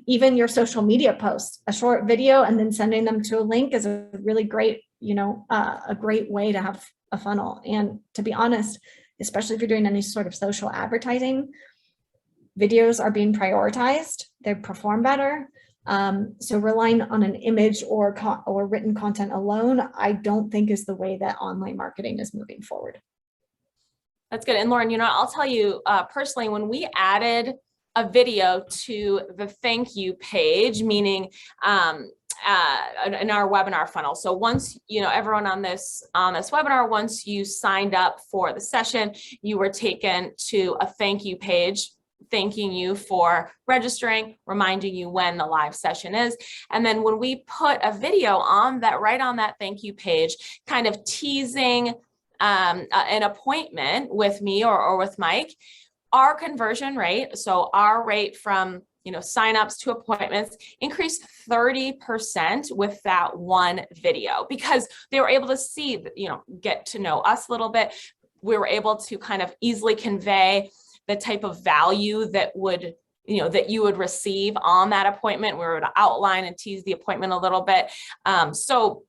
Even your social media posts, a short video and then sending them to a link is a really great, a great way to have a funnel. And to be honest, especially if you're doing any sort of social advertising, videos are being prioritized. They perform better. So relying on an image or written content alone, I don't think is the way that online marketing is moving forward. That's good. And Lauren, I'll tell you personally, when we added a video to the thank you page, meaning in our webinar funnel. So once, everyone on this webinar, once you signed up for the session, you were taken to a thank you page, thanking you for registering, reminding you when the live session is. And then when we put a video on that, right on that thank you page, kind of teasing an appointment with me or with Mike, our conversion rate, so our rate from signups to appointments, increased 30% with that one video, because they were able to see, get to know us a little bit. We were able to kind of easily convey the type of value that would, that you would receive on that appointment. We were to outline and tease the appointment a little bit. So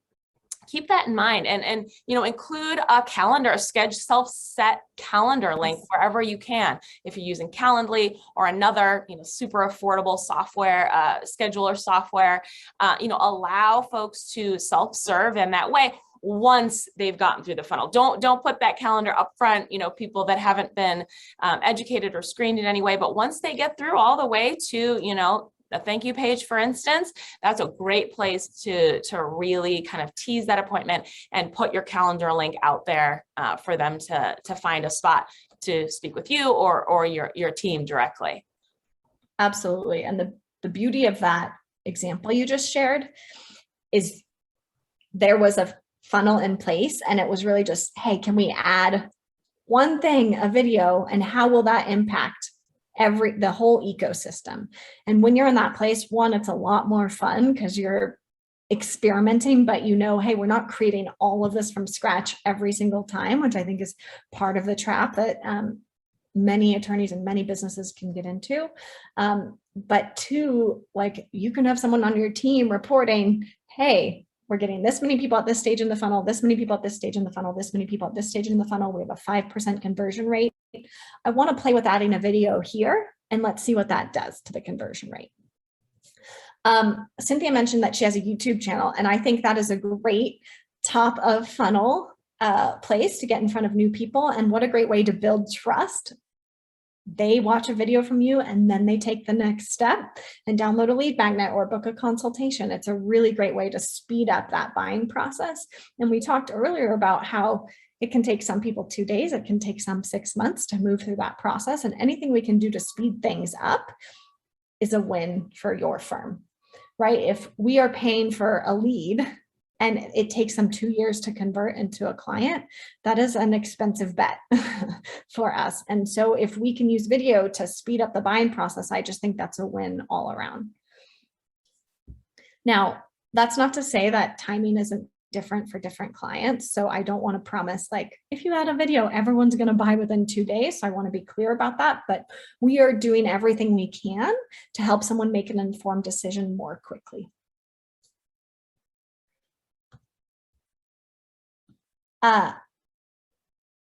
keep that in mind, and include a calendar, a self-set calendar link wherever you can. If you're using Calendly or another, super affordable software, scheduler software, allow folks to self-serve in that way once they've gotten through the funnel. Don't put that calendar up front, people that haven't been educated or screened in any way, but once they get through all the way to, a thank you page, for instance, that's a great place to really kind of tease that appointment and put your calendar link out there for them to find a spot to speak with you or your team directly. Absolutely. And the beauty of that example you just shared is there was a funnel in place, and it was really just, hey, can we add one thing, a video, and how will that impact the whole ecosystem? And when you're in that place, one, it's a lot more fun because you're experimenting, but hey, we're not creating all of this from scratch every single time, which I think is part of the trap that many attorneys and many businesses can get into. But two, you can have someone on your team reporting, hey, we're getting this many people at this stage in the funnel, this many people at this stage in the funnel, this many people at this stage in the funnel. We have a 5% conversion rate. I want to play with adding a video here, and let's see what that does to the conversion rate. Cynthia mentioned that she has a YouTube channel, and I think that is a great top of funnel place to get in front of new people. And what a great way to build trust. They watch a video from you, and then they take the next step and download a lead magnet or book a consultation. It's a really great way to speed up that buying process. And we talked earlier about how it can take some people 2 days. It can take some 6 months to move through that process. And anything we can do to speed things up is a win for your firm, right? If we are paying for a lead and it takes them 2 years to convert into a client, that is an expensive bet for us. And so if we can use video to speed up the buying process, I just think that's a win all around. Now, that's not to say that timing isn't different for different clients. So I don't want to promise, if you add a video, everyone's going to buy within 2 days. So I want to be clear about that, but we are doing everything we can to help someone make an informed decision more quickly.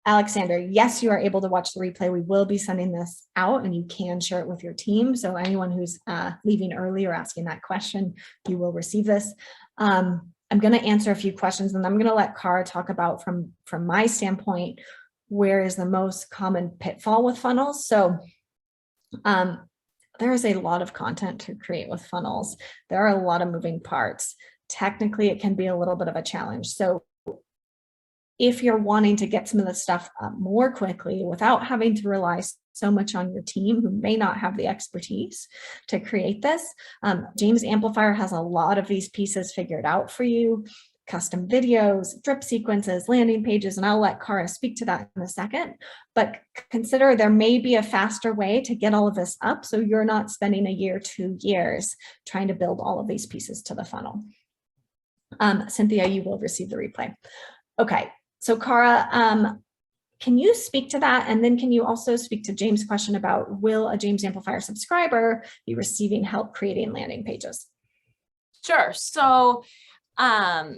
Alexander, yes, you are able to watch the replay. We will be sending this out, and you can share it with your team. So anyone who's leaving early or asking that question, you will receive this. I'm going to answer a few questions, and I'm going to let Cara talk about from my standpoint, where is the most common pitfall with funnels. So there is a lot of content to create with funnels. There are a lot of moving parts. Technically, it can be a little bit of a challenge. So if you're wanting to get some of the stuff more quickly without having to rely so much on your team who may not have the expertise to create this, James Amplifier has a lot of these pieces figured out for you: custom videos, drip sequences, landing pages, and I'll let Cara speak to that in a second. But consider there may be a faster way to get all of this up so you're not spending a year, 2 years trying to build all of these pieces to the funnel. Cynthia, you will receive the replay. Okay. So Cara, can you speak to that? And then can you also speak to James' question about, will a James Amplifier subscriber be receiving help creating landing pages? Sure. So as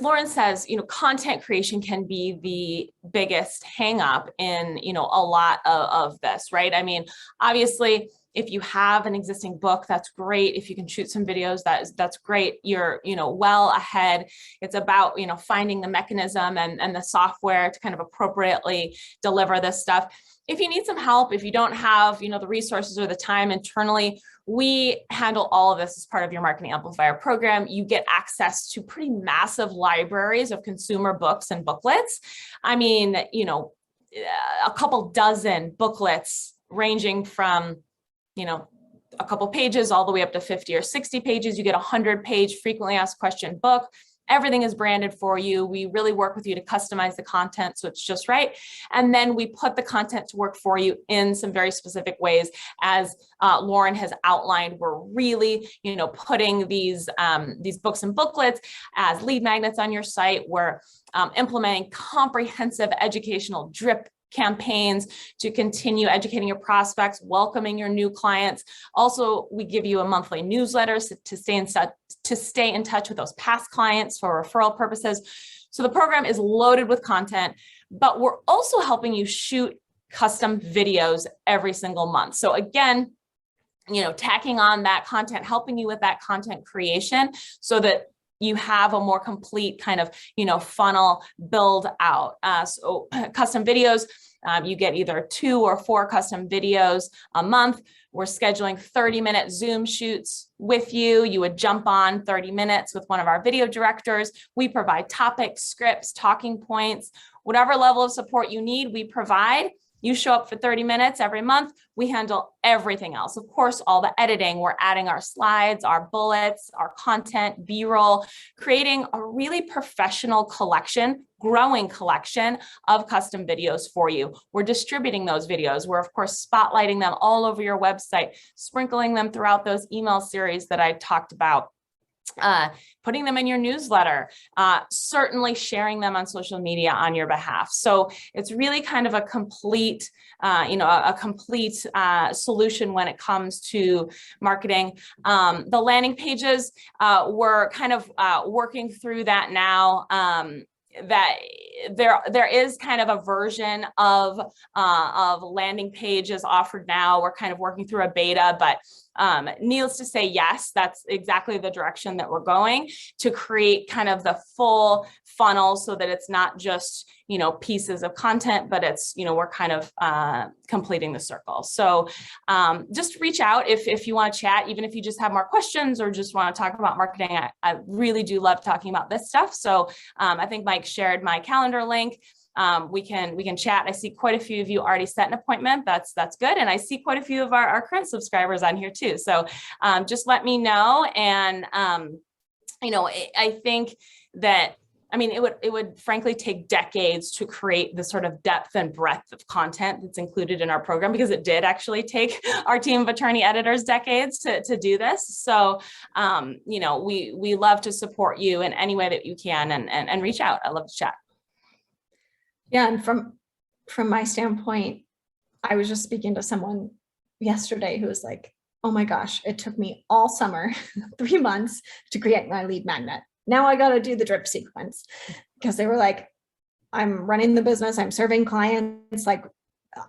Lauren says, content creation can be the biggest hang up in, a lot of this, right? I mean, obviously, if you have an existing book, that's great. If you can shoot some videos, that's great. You're, well ahead. It's about, finding the mechanism and the software to kind of appropriately deliver this stuff. If you need some help, if you don't have, the resources or the time internally, we handle all of this as part of your Marketing Amplifier program. You get access to pretty massive libraries of consumer books and booklets. I mean, a couple dozen booklets ranging from, a couple pages all the way up to 50 or 60 pages. You get a 100-page frequently asked question book. Everything is branded for you. We really work with you to customize the content so it's just right. And then we put the content to work for you in some very specific ways. As Lauren has outlined, we're really, putting these books and booklets as lead magnets on your site. We're implementing comprehensive educational drip campaigns to continue educating your prospects, welcoming your new clients. Also, we give you a monthly newsletter to stay in touch with those past clients for referral purposes. So the program is loaded with content, but we're also helping you shoot custom videos every single month. So again, tacking on that content, helping you with that content creation so that you have a more complete kind of, funnel build out. So custom videos, you get either 2 or 4 custom videos a month. We're scheduling 30-minute Zoom shoots with you. You would jump on 30 minutes with one of our video directors. We provide topics, scripts, talking points, whatever level of support you need, we provide. You show up for 30 minutes every month. We handle everything else. Of course, all the editing, we're adding our slides, our bullets, our content, B-roll, creating a really professional collection, growing collection of custom videos for you. We're distributing those videos. We're, of course, spotlighting them all over your website, sprinkling them throughout those email series that I talked about. Putting them in your newsletter, certainly sharing them on social media on your behalf. So it's really kind of a complete, solution when it comes to marketing. The landing pages, we're kind of working through that now. That there is kind of a version of landing pages offered now. We're kind of working through a beta, but needless to say, yes, that's exactly the direction that we're going to create kind of the full funnel so that it's not just, pieces of content, but it's, we're kind of completing the circle. So just reach out if you want to chat, even if you just have more questions or just want to talk about marketing. I really do love talking about this stuff. So I think Mike shared my calendar link. We can chat. I see quite a few of you already set an appointment. That's good. And I see quite a few of our current subscribers on here too. So just let me know. And, I think that, it would frankly take decades to create the sort of depth and breadth of content that's included in our program, because it did actually take our team of attorney editors decades to do this. So, we love to support you in any way that you can and reach out. I love to chat. Yeah, and from my standpoint, I was just speaking to someone yesterday who was like, oh my gosh, it took me all summer, 3 months to create my lead magnet. Now I got to do the drip sequence, because they were like, I'm running the business, I'm serving clients, like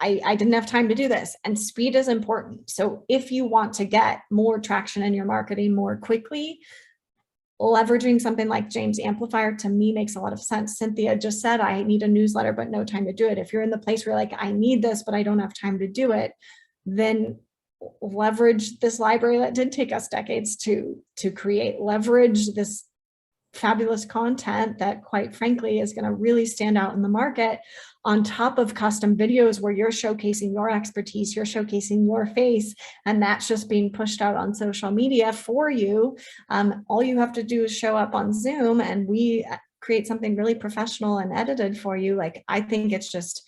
I didn't have time to do this. And speed is important. So if you want to get more traction in your marketing more quickly, leveraging something like James Amplifier to me makes a lot of sense. Cynthia just said, I need a newsletter, but no time to do it. If you're in the place where like, I need this, but I don't have time to do it, then leverage this library that did take us decades to create. Leverage this fabulous content that, quite frankly, is going to really stand out in the market, on top of custom videos where you're showcasing your expertise, you're showcasing your face, and that's just being pushed out on social media for you. All you have to do is show up on Zoom and we create something really professional and edited for you. Like, I think it's just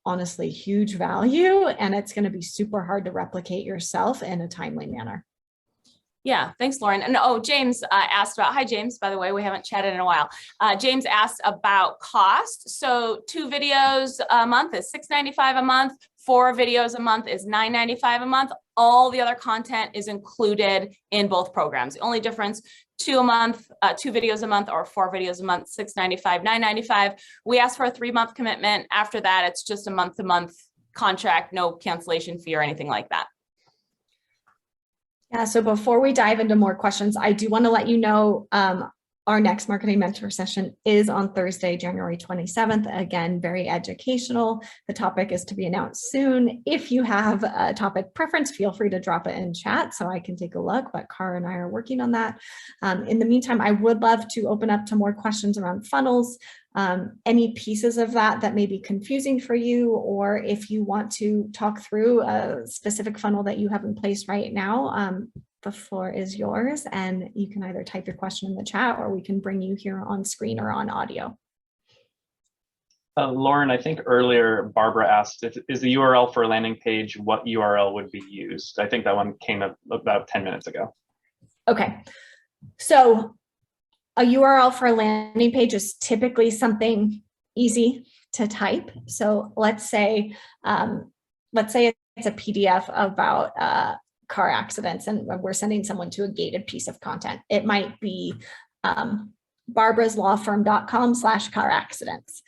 honestly huge value, and it's going to be super hard to replicate yourself in a timely manner. Yeah, thanks, Lauren. And James asked about, hi, James, by the way, we haven't chatted in a while. James asked about cost. So 2 videos a month is $6.95 a month. 4 videos a month is $9.95 a month. All the other content is included in both programs. The only difference, 2 a month, 2 videos a month, or 4 videos a month, $6.95, $9.95. We ask for a 3-month commitment. After that, it's just a month-to-month contract, no cancellation fee or anything like that. Yeah, so before we dive into more questions, I do want to let you know our next marketing mentor session is on Thursday, January 27th. Again, very educational. The topic is to be announced soon. If you have a topic preference, feel free to drop it in chat so I can take a look, but Cara and I are working on that. In the meantime, I would love to open up to more questions around funnels. Any pieces of that may be confusing for you, or if you want to talk through a specific funnel that you have in place right now, the floor is yours, and you can either type your question in the chat or we can bring you here on screen or on audio. Lauren, I think earlier Barbara asked, is the URL for a landing page, what URL would be used? I think that one came up about 10 minutes ago. Okay, so a URL for a landing page is typically something easy to type. So let's say it's a PDF about car accidents and we're sending someone to a gated piece of content. It might be barbaraslawfirm.com/car accidents.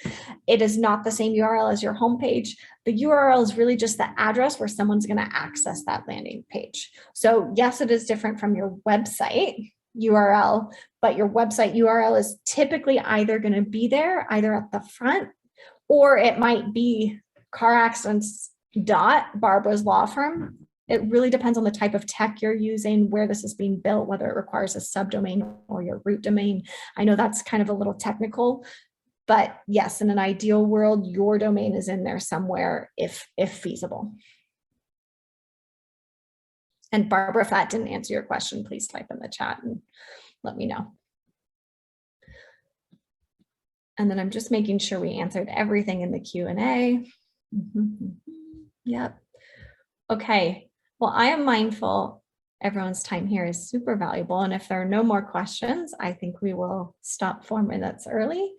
It is not the same URL as your homepage. The URL is really just the address where someone's going to access that landing page. So yes, it is different from your website URL, but your website URL is typically either going to be there, either at the front, or it might be caraccidents.barbaraslawfirm. It really depends on the type of tech you're using, where this is being built, whether it requires a subdomain or your root domain. I know that's kind of a little technical, but yes, in an ideal world, your domain is in there somewhere if feasible. And Barbara, if that didn't answer your question, please type in the chat and let me know. And then I'm just making sure we answered everything in the Q&A. Yep. Okay. Well, I am mindful everyone's time here is super valuable. And if there are no more questions, I think we will stop 4 minutes early.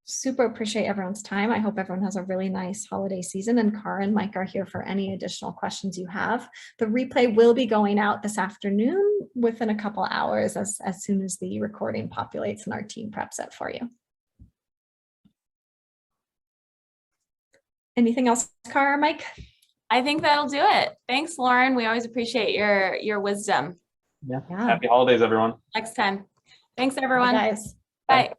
Super appreciate everyone's time. I hope everyone has a really nice holiday season, and Cara and Mike are here for any additional questions you have. The replay will be going out this afternoon within a couple hours as soon as the recording populates and our team preps it for you. Anything else, Cara or Mike? I think that'll do it. Thanks, Lauren. We always appreciate your wisdom. Yeah. Happy holidays, everyone. Next time. Thanks, everyone. Bye, guys. Bye.